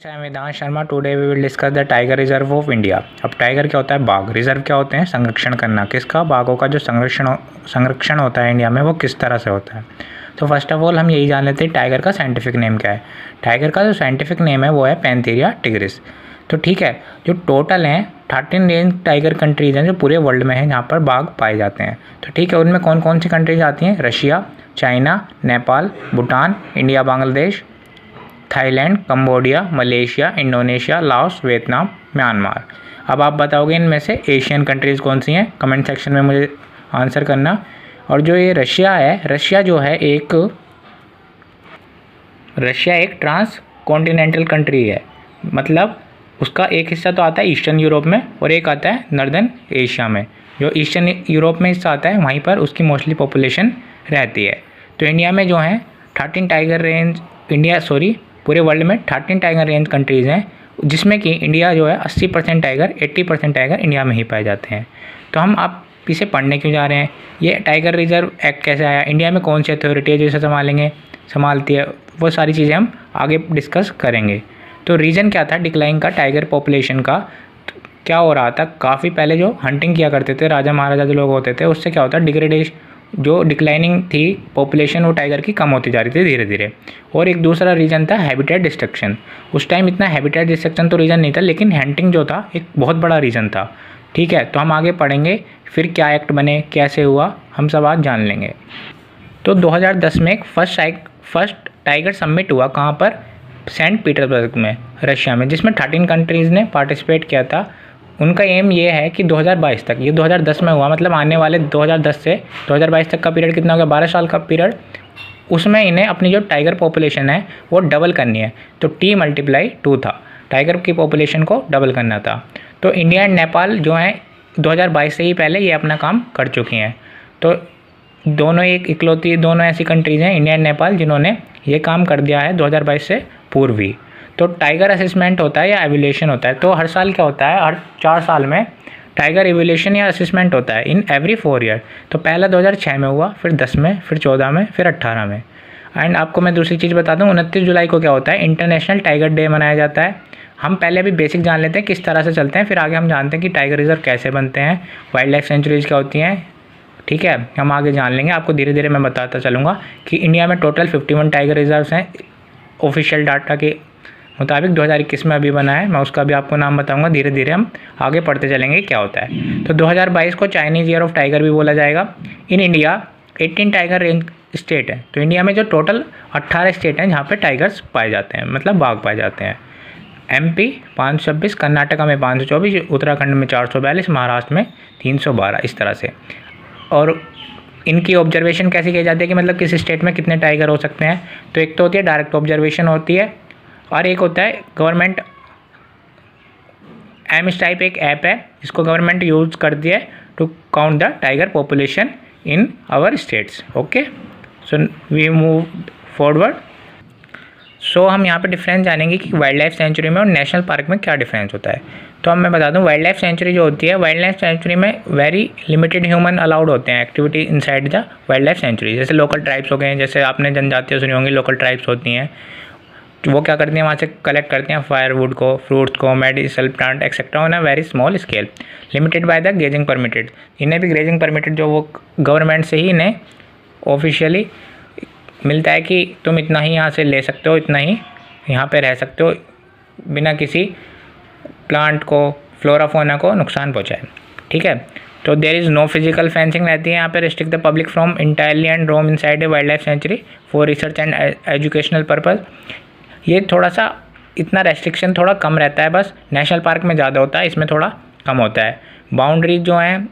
मैं Vedant Sharma. Today we will discuss the tiger reserve of India. अब tiger क्या होता है? बाघ। रिजर्व क्या होते हैं? संरक्षण करना। किसका? बाघों का जो संरक्षण होता है इंडिया में, वो किस तरह से होता है। तो फर्स्ट ऑफ ऑल हम यही जान लेते हैं टाइगर का साइंटिफिक नेम क्या है। टाइगर का जो साइंटिफिक नेम है वो है पैंथेरिया टिग्रिस। तो ठीक है, जो टोटल हैं 13 रेंज टाइगर कंट्रीज़ हैं जो पूरे वर्ल्ड में हैं जहाँ पर बाघ पाए जाते हैं। तो ठीक है, उनमें कौन कौन सी कंट्रीज आती हैं? Russia, China, Nepal, Bhutan, India, Bangladesh, Thailand, Cambodia, Malaysia, Indonesia, Laos, Vietnam, Myanmar. अब आप बताओगे इनमें से एशियन कंट्रीज़ कौन सी हैं? कमेंट सेक्शन में मुझे आंसर करना। और जो ये रशिया है, रशिया जो है रशिया एक ट्रांस कॉन्टिनेंटल कंट्री है। मतलब उसका एक हिस्सा तो आता है ईस्टर्न यूरोप में और एक आता है नॉर्दर्न एशिया में। जो ईस्टर्न यूरोप में हिस्सा आता है वहीं पर उसकी मोस्टली पॉपुलेशन रहती है। तो इंडिया में जो है 13 टाइगर रेंज पूरे वर्ल्ड में 13 टाइगर रेंज कंट्रीज़ हैं, जिसमें कि इंडिया जो है 80% टाइगर 80% टाइगर इंडिया में ही पाए जाते हैं। तो हम आप इसे पढ़ने क्यों जा रहे हैं? ये टाइगर रिजर्व एक्ट कैसे आया, इंडिया में कौन सी अथॉरिटी है जो इसे संभालती है, वो सारी चीज़ें हम आगे डिस्कस करेंगे। तो रीज़न क्या था डिक्लाइन का टाइगर पॉपुलेशन का? क्या हो रहा था, काफ़ी पहले जो हंटिंग किया करते थे राजा महाराजा जो लोग होते थे, उससे क्या होता है डिग्रेडेशन, जो डिक्लाइनिंग थी पॉपुलेशन वो टाइगर की कम होती जा रही थी धीरे धीरे। और एक दूसरा रीज़न था हैबिटेट डिस्ट्रक्शन। उस टाइम इतना हैबिटेट डिस्ट्रक्शन तो रीज़न नहीं था, लेकिन हंटिंग जो था एक बहुत बड़ा रीज़न था। ठीक है, तो हम आगे पढ़ेंगे फिर क्या एक्ट बने, कैसे हुआ, हम सब आज जान लेंगे। तो 2010 में एक फर्स्ट टाइगर समिट हुआ। कहाँ पर? सेंट पीटर्सबर्ग में, रशिया में, जिसमें 13 कंट्रीज़ ने पार्टिसिपेट किया था। उनका एम ये है कि 2022 तक, ये 2010 में हुआ, मतलब आने वाले 2010 से 2022 तक का पीरियड कितना हो गया? 12 साल का पीरियड। उसमें इन्हें अपनी जो टाइगर पॉपुलेशन है वो डबल करनी है। तो T×2 था, टाइगर की पॉपुलेशन को डबल करना था। तो इंडिया एंड नेपाल जो हैं 2022 से ही पहले ये अपना काम कर चुकी हैं। तो दोनों ऐसी कंट्रीज़ हैं, इंडिया एंड नेपाल, जिन्होंने ये काम कर दिया है 2022 से पूर्व ही। तो टाइगर असेसमेंट होता है या एवोल्यूशन होता है। तो हर साल क्या होता है, हर 4 साल में टाइगर एवोल्यूशन या असेसमेंट होता है इन एवरी 4 ईयर। तो पहला 2006 में हुआ, फिर 10 में, फिर 14 में, फिर 18 में। एंड आपको मैं दूसरी चीज़ बता दूं, 29 जुलाई को क्या होता है, इंटरनेशनल टाइगर डे मनाया जाता है। हम पहले अभी बेसिक जान लेते हैं किस तरह से चलते हैं, फिर आगे हम जानते हैं कि टाइगर रिजर्व कैसे बनते हैं, वाइल्ड लाइफ सेंचुरीज़ क्या होती हैं। ठीक है, हम आगे जान लेंगे, आपको धीरे धीरे मैं बताता चलूँगा कि इंडिया में टोटल 51 टाइगर रिजर्व्स हैं ऑफिशियल डाटा के मुताबिक। 2021 में अभी बना है, मैं उसका भी आपको नाम बताऊंगा। धीरे धीरे हम आगे पढ़ते चलेंगे क्या होता है। तो 2022 को चाइनीज़ ईयर ऑफ टाइगर भी बोला जाएगा। In India 18 tiger range state है। तो इंडिया में जो टोटल 18 स्टेट हैं जहाँ पे टाइगर्स पाए जाते हैं, मतलब बाघ पाए जाते हैं। MP 526, कर्नाटका में 524, उत्तराखंड में 442, महाराष्ट्र में 312, इस तरह से। और इनकी ऑब्जर्वेशन कैसे की जाती है कि मतलब किस स्टेट में कितने टाइगर हो सकते हैं। तो एक तो होती है डायरेक्ट ऑब्जर्वेशन होती है, और एक होता है गवर्नमेंट टाइप एक ऐप है जिसको गवर्नमेंट यूज़ करती है to count the tiger population in our states. Okay, so we move forward. So हम यहाँ पे डिफरेंस जानेंगे कि वाइल्ड लाइफ सेंचुरी में और नेशनल पार्क में क्या डिफरेंस होता है। तो अब मैं बता दूं, वाइल्ड लाइफ सेंचुरी जो होती है, वाइल्ड लाइफ सेंचुरी में वेरी लिमिटेड ह्यूमन अलाउड होते हैं activity inside the wildlife century. जैसे लोकल ट्राइब्स हो गए, जैसे आपने जनजातियाँ सुनी होंगी, लोकल ट्राइब्स होती हैं, तो वो क्या करती हैं, वहाँ से कलेक्ट करते हैं फायरवुड को, फ्रूट्स को, medicinal plant etcetera on a very small scale, limited by the grazing permitted. इन्हें भी ग्रेजिंग परमिटेड जो वो गवर्नमेंट से ही इन्हें ऑफिशियली मिलता है कि तुम इतना ही यहाँ से ले सकते हो, इतना ही यहाँ पे रह सकते हो बिना किसी प्लांट को, फ्लोरा फोना को नुकसान पहुँचाए। ठीक है, तो there is no physical fencing रहती है यहाँ पे। Restrict the public from entirely and roam inside a wildlife sanctuary for research and educational purpose. ये थोड़ा सा इतना रेस्ट्रिक्शन थोड़ा कम रहता है, बस नेशनल पार्क में ज़्यादा होता है, इसमें थोड़ा कम होता है। बाउंड्रीज जो हैं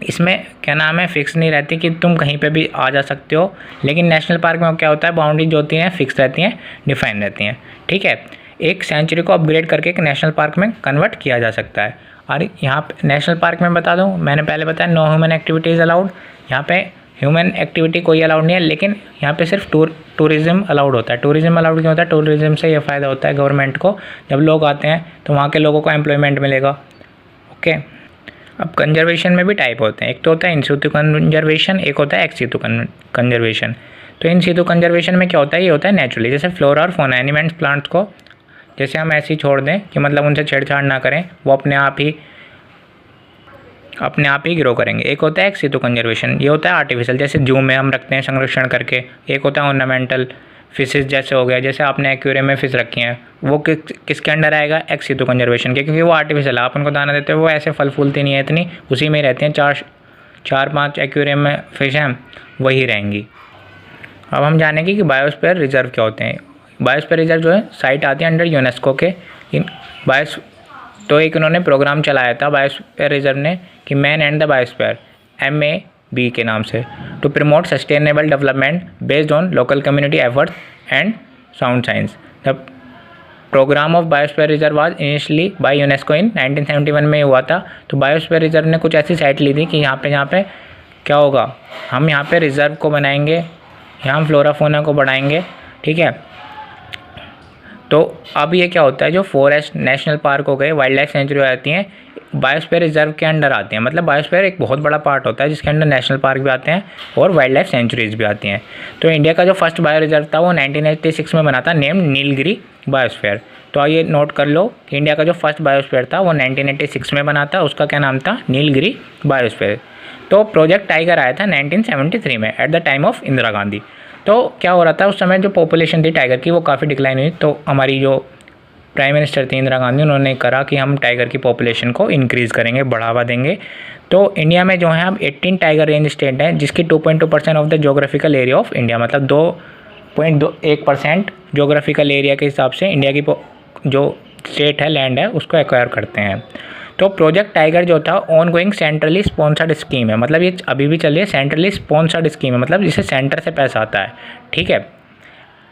इसमें क्या नाम है, फिक्स नहीं रहती कि तुम कहीं पे भी आ जा सकते हो, लेकिन नेशनल पार्क में क्या होता है, बाउंड्रीज जो होती हैं फिक्स रहती हैं, डिफाइन रहती हैं। ठीक है, एक सेंचुरी को अपग्रेड करके एक नेशनल पार्क में कन्वर्ट किया जा सकता है। और यहाँ पे नेशनल पार्क में बता दूँ, मैंने पहले बताया नो ह्यूमन एक्टिविटीज़ अलाउड। यहाँ पे ह्यूमन एक्टिविटी कोई अलाउड नहीं है, लेकिन यहाँ पे सिर्फ टूरिज़्म अलाउड होता है। टूरिज़्म अलाउड क्यों होता है? टूरिज़्म से ये फ़ायदा होता है गवर्नमेंट को, जब लोग आते हैं तो वहाँ के लोगों को एम्प्लॉयमेंट मिलेगा। ओके, अब कंजर्वेशन में भी टाइप होते हैं, एक तो होता है इन सितु कंजर्वेशन, एक होता है एक्स सितु कंजर्वेशन। तो इन सितु कंजर्वेशन में क्या होता है, ये होता है नेचुरली, जैसे फ्लोरा और फौना एनिमल्स प्लांट्स को जैसे हम ऐसे ही छोड़ दें कि मतलब उनसे छेड़छाड़ ना करें, वो अपने आप ही ग्रो करेंगे। एक होता है एक्स सितु कंजर्वेशन, ये होता है आर्टिफिशियल, जैसे जू में हम रखते हैं संरक्षण करके। एक होता है ऑर्नामेंटल, फिशेज जैसे हो गया, जैसे आपने एक्वेरियम में फिश रखी हैं, वो किसके अंडर आएगा, एक्स सितु कंजर्वेशन के, क्योंकि वो आर्टिफिशियल, आप उनको दाना देते हो वो ऐसे फल फूलती नहीं है इतनी, उसी में रहती हैं। 4-5 एक्वेरियम में फिश हैं, वही रहेंगी। अब हम जानेंगे कि बायोस्फीयर रिजर्व क्या होते हैं। बायोस्फीयर रिजर्व जो है साइट आती है अंडर यूनेस्को के। तो एक उन्होंने प्रोग्राम चलाया था बायोस्फीयर रिजर्व ने कि man and the biosphere, MAB के नाम से, to promote sustainable development based on local community efforts and sound science. The program of biosphere reserve was initially by UNESCO in 1971 में हुआ था। तो बायोस्फीयर रिजर्व ने कुछ ऐसी साइट ली थी कि यहाँ पे क्या होगा, हम यहाँ पे रिजर्व को बनाएंगे, यहाँ हम फ्लोरा फौना को बढ़ाएंगे, ठीक है। तो अब ये क्या होता है, जो फॉरेस्ट नेशनल पार्क हो गए, वाइल्ड लाइफ सेंचुरी हो जाती हैं, बायोस्फीयर रिजर्व के अंडर आते हैं। मतलब बायोस्फीयर एक बहुत बड़ा पार्ट होता है जिसके अंडर नेशनल पार्क भी आते हैं और वाइल्ड लाइफ सेंचुरीज भी आती हैं। तो इंडिया का जो फर्स्ट बायो रिजर्व था वो 1986 में बना था, नेम नीलगिरी बायोस्फीयर। तो आइए नोट कर लो कि इंडिया का जो फर्स्ट बायोस्फीयर था वो 1986 में बना था, उसका क्या नाम था, नीलगिरी बायोस्फीयर। तो प्रोजेक्ट टाइगर आया था 1973 में at the time of Indira Gandhi. तो क्या हो रहा था उस समय, जो पॉपुलेशन थी टाइगर की वो काफ़ी डिक्लाइन हुई। तो हमारी जो प्राइम मिनिस्टर थी इंदिरा गांधी, उन्होंने करा कि हम टाइगर की पॉपुलेशन को इंक्रीज़ करेंगे, बढ़ावा देंगे। तो इंडिया में जो है अब 18 टाइगर रेंज स्टेट हैं, जिसकी 2.2% of the geographical area of India, मतलब 2.21% जोग्राफिकल एरिया के हिसाब से इंडिया की जो स्टेट है, लैंड है, उसको एक्वायर करते हैं। तो प्रोजेक्ट टाइगर जो था on going centrally sponsored scheme है, मतलब ये अभी भी चल रही है, सेंट्रली स्पॉन्सर्ड स्कीम है, मतलब जिसे सेंटर से पैसा आता है, ठीक है।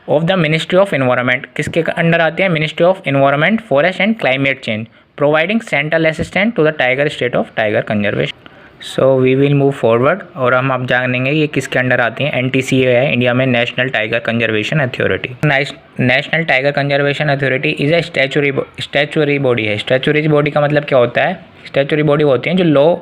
Of the ministry of environment, किसके अंडर आती है, ministry of environment, forest and climate change, providing central assistant to the tiger state of tiger conservation. So we will move forward और हम अब जानेंगे ये किसके अंडर आती हैं। NTCA है इंडिया में, national tiger conservation authority. National tiger conservation authority is a statutory body है। स्टैचुरी बॉडी का मतलब क्या होता है, स्टैचुरी बॉडी होती हैं जो law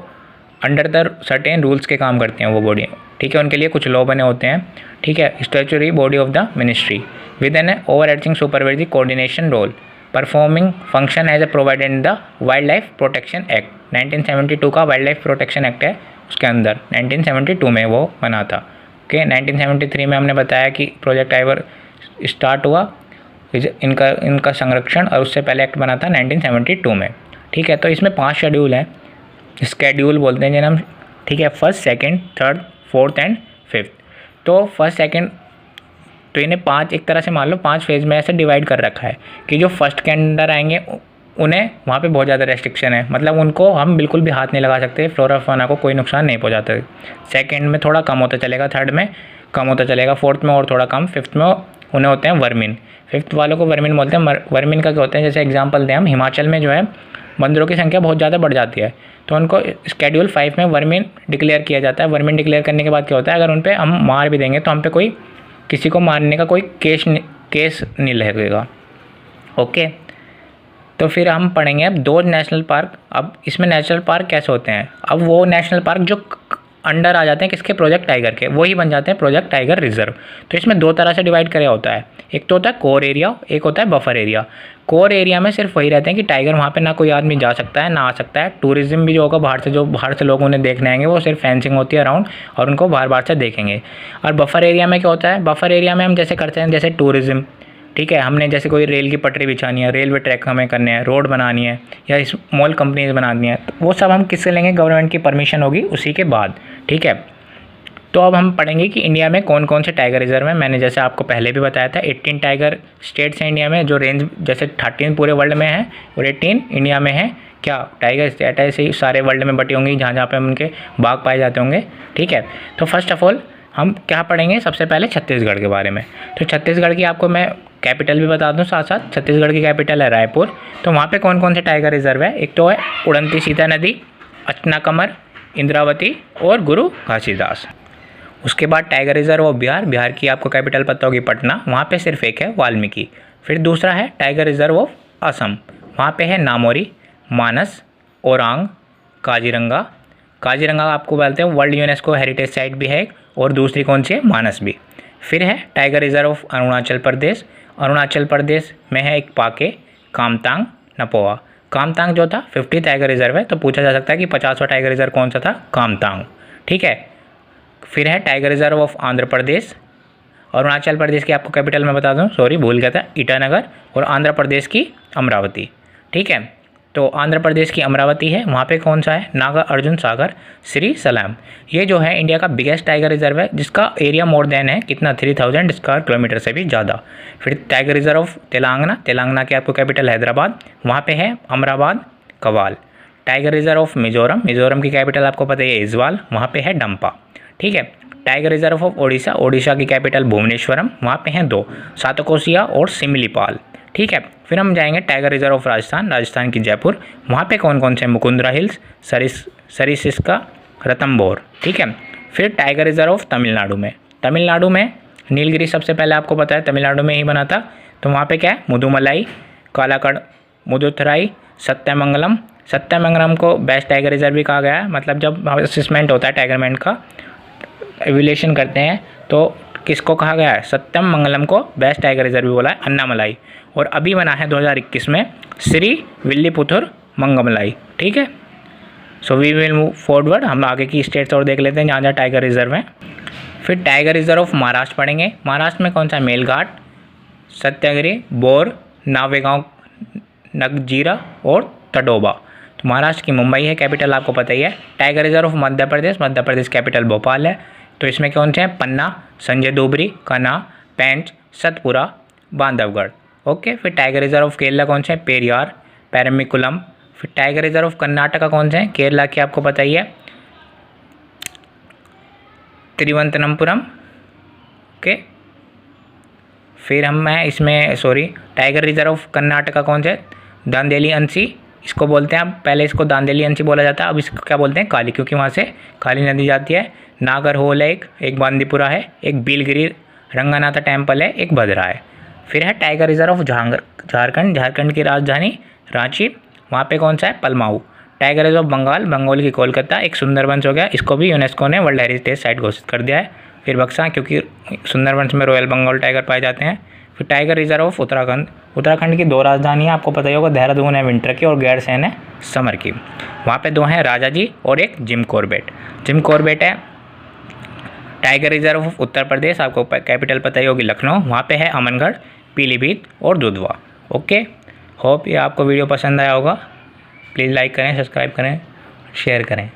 under the certain rules के काम करते हैं वो बॉडी, ठीक है, उनके लिए कुछ लॉ बने होते हैं, ठीक है। Statutory body of the ministry with an overarching supervisory coordination role, performing function as a provided in the wildlife protection act. 1972 का वाइल्ड लाइफ प्रोटेक्शन एक्ट है, उसके अंदर 1972 में वो बना था, ओके। 1973 में हमने बताया कि प्रोजेक्ट टाइगर स्टार्ट हुआ, इनका संरक्षण, और उससे पहले एक्ट बना था 1972 में, ठीक है। तो इसमें 5 शेड्यूल हैं, स्केड्यूल बोलते हैं जिन्हें हम, ठीक है, first, second, third, fourth and fifth. तो फर्स्ट, सेकेंड, तो इन्हें 5, एक तरह से मान लो 5 फेज़ में ऐसे डिवाइड कर रखा है कि जो फर्स्ट के अंडर आएंगे उन्हें वहाँ पे बहुत ज़्यादा रेस्ट्रिक्शन है, मतलब उनको हम बिल्कुल भी हाथ नहीं लगा सकते, फ्लोरा फौना को कोई नुकसान नहीं पहुँचाते। सेकंड में थोड़ा कम होता चलेगा, थर्ड में कम होता चलेगा, फोर्थ में और थोड़ा कम, फिफ्थ में उन्हें होते हैं वर्मिन। फिफ्थ वालों को वर्मिन बोलते हैं। वर्मिन का क्या होता है, जैसे एग्जाम्पल दें हम, हिमाचल में जो है बंदरों की संख्या बहुत ज़्यादा बढ़ जाती है, तो उनको स्केड्यूल 5 में वर्मिन डिक्लेयर किया जाता है। वर्मिन डिक्लेयर करने के बाद क्या होता है, अगर उन पर हम मार भी देंगे तो हम पे कोई किसी को मारने का कोई केस नहीं लगेगा, ओके। तो फिर हम पढ़ेंगे अब 2 नेशनल पार्क। अब इसमें नेशनल पार्क कैसे होते हैं, अब वो नेशनल पार्क जो अंडर आ जाते हैं किसके, प्रोजेक्ट टाइगर के, वही बन जाते हैं प्रोजेक्ट टाइगर रिजर्व। तो इसमें 2 तरह से डिवाइड किया होता है, एक तो होता है कोर एरिया, एक होता है बफर एरिया। कोर एरिया में सिर्फ वही रहते हैं कि टाइगर वहाँ पे ना कोई आदमी जा सकता है ना आ सकता है, टूरिज्म भी जो होगा बाहर से लोग उन्हें देखने आएंगे, वो सिर्फ फेंसिंग होती है अराउंड और उनको बाहर से देखेंगे। और बफर एरिया में क्या होता है, बफर एरिया में हम जैसे करते हैं जैसे टूरिज्म, ठीक है, हमने जैसे कोई रेल की पटरी बिछानी है, रेलवे ट्रैक हमें करने हैं, रोड बनानी है या स्मॉल कंपनीज बनानी है, तो वो सब हम किससे लेंगे, गवर्नमेंट की परमिशन होगी उसी के बाद, ठीक है। तो अब हम पढ़ेंगे कि इंडिया में कौन कौन से टाइगर रिजर्व हैं। मैंने जैसे आपको पहले भी बताया था 18 टाइगर स्टेट्स हैं इंडिया में, जो रेंज जैसे 13 पूरे वर्ल्ड में है और 18 इंडिया में है। क्या टाइगर स्टेट ऐसे ही सारे वर्ल्ड में बटी होंगी जहाँ पे उनके बाघ पाए जाते होंगे, ठीक है। तो फर्स्ट ऑफ ऑल हम क्या पढ़ेंगे, सबसे पहले छत्तीसगढ़ के बारे में। तो छत्तीसगढ़ की आपको मैं कैपिटल भी बता दूं साथ साथ, छत्तीसगढ़ की कैपिटल है रायपुर। तो वहाँ पे कौन कौन से टाइगर रिजर्व है, एक तो है उड़ंती सीता नदी, अचनाकमर, इंद्रावती और गुरु घासीदास। उसके बाद टाइगर रिजर्व ऑफ बिहार की आपको कैपिटल पता होगी पटना, वहाँ पे सिर्फ एक है वाल्मीकि। फिर दूसरा है टाइगर रिजर्व ऑफ असम, वहाँ पे है नामोरी, मानस, ओरांग, काजीरंगा आपको बोलते हैं वर्ल्ड यूनेस्को हेरिटेज साइट भी है, और दूसरी कौन सी है, मानस भी। फिर है tiger reserve of Arunachal Pradesh में है एक पाके, कामतांग नपोआ। कामतांग जो था 50 टाइगर रिजर्व है, तो पूछा जा सकता है कि 50वां टाइगर रिजर्व कौन सा था, कामतांग। ठीक है, फिर है tiger reserve of Andhra Pradesh. Arunachal Pradesh की आपको कैपिटल मैं बता दूं, सॉरी भूल गया था, ईटानगर। और आंध्र प्रदेश की अमरावती। ठीक है, तो आंध्र प्रदेश की अमरावती है, वहाँ पे कौन सा है, नागा अर्जुन सागर श्री सलाम। ये जो है इंडिया का बिगेस्ट टाइगर रिजर्व है, जिसका एरिया मोर देन है कितना, 3000 स्क्वायर किलोमीटर से भी ज़्यादा। फिर tiger reserve of Telangana, Telangana की आपको कैपिटल हैदराबाद, वहाँ पे है Amrabad Kawal. Tiger reserve of Mizoram, Mizoram की कैपिटल आपको पता है इजवाल, वहाँ पे है डंपा। ठीक है, tiger reserve of Odisha, Odisha की कैपिटल भुवनेश्वरम, वहाँ पे हैं 2, सातकोशिया और सिमलीपाल। ठीक है, फिर हम जाएंगे tiger reserve of Rajasthan, Rajasthan की जयपुर, वहाँ पे कौन कौन से, मुकुंदरा हिल्स, सरिस्का, रतनबोर। ठीक है, फिर टाइगर रिजर्व ऑफ तमिलनाडु में, तमिलनाडु में नीलगिरी सबसे पहले आपको पता है तमिलनाडु में ही बना था, तो वहाँ पे क्या है, मुदुमलाई, कालाकड़, मुदुथराई, सत्यमंगलम। सत्यमंगलम को बेस्ट टाइगर रिजर्व भी कहा गया है, मतलब जब असेसमेंट होता है टाइगरमैन का, एविलेशन करते हैं, तो किसको कहा गया है, सत्यम मंगलम को बेस्ट टाइगर रिजर्व भी बोला है, अन्नामलाई। और अभी बना है 2021 में श्री विल्लीपुथुर मंगमलाई। ठीक है, so we will move forward, हम आगे की स्टेट्स और देख लेते हैं जहाँ जहाँ टाइगर रिजर्व हैं। फिर टाइगर रिजर्व ऑफ महाराष्ट्र पढ़ेंगे, महाराष्ट्र में कौन सा, मेलघाट, सत्याग्रह, बोर, नावेगांव, नगजीरा और तडोबा। तो महाराष्ट्र की मुंबई है कैपिटल, आपको पता ही है। Tiger reserve of Madhya Pradesh, Madhya Pradesh capital Bhopal है, तो इसमें कौन से हैं, पन्ना, संजय धोबरी, कन्हा, पेंच, सतपुरा, बांधवगढ़। ओके, फिर टाइगर रिजर्व ऑफ केरला कौन से हैं, पेरियार, पैरमिकुलम। फिर टाइगर रिजर्व ऑफ कर्नाटका कौन से हैं, केरला की आपको पता ही है, तिरुवनंतपुरम। ओके, फिर टाइगर रिजर्व ऑफ कर्नाटका कौन से, दांदेली अंसी, इसको बोलते हैं, अब पहले इसको दांदेली अंसी बोला जाता है, अब इसको क्या बोलते हैं, काली, क्योंकि वहाँ से काली नदी जाती है। नागरहोल है, एक बांदीपुरा है, एक बिलगिरी रंगनाथा टेम्पल है, एक भद्रा है। फिर है tiger reserve of Jharkhand, Jharkhand की राजधानी रांची, वहाँ पे कौन सा है, Palamau. Tiger reserve of Bengal, Bengal की कोलकाता, एक सुंदरबंस हो गया, इसको भी यूनेस्को ने वर्ल्ड हेरिटेज साइट घोषित कर दिया है। फिर बक्सा, क्योंकि सुंदरबंस में रॉयल बंगाल टाइगर पाए जाते हैं। फिर tiger reserve of Uttarakhand, Uttarakhand की 2 राजधानियाँ आपको पता ही होगा, देहरादून है विंटर की और गैरसैंण है समर की। वहाँ पे 2 हैं, राजा जी और एक जिम कॉर्बेट। जिम कॉर्बेट है tiger reserve of Uttar Pradesh, आपको कैपिटल पता ही होगी लखनऊ, वहाँ पे है अमनगढ़, पीलीभीत और दुधवा। ओके, होप ये आपको वीडियो पसंद आया होगा। प्लीज़ लाइक करें, सब्सक्राइब करें, शेयर करें।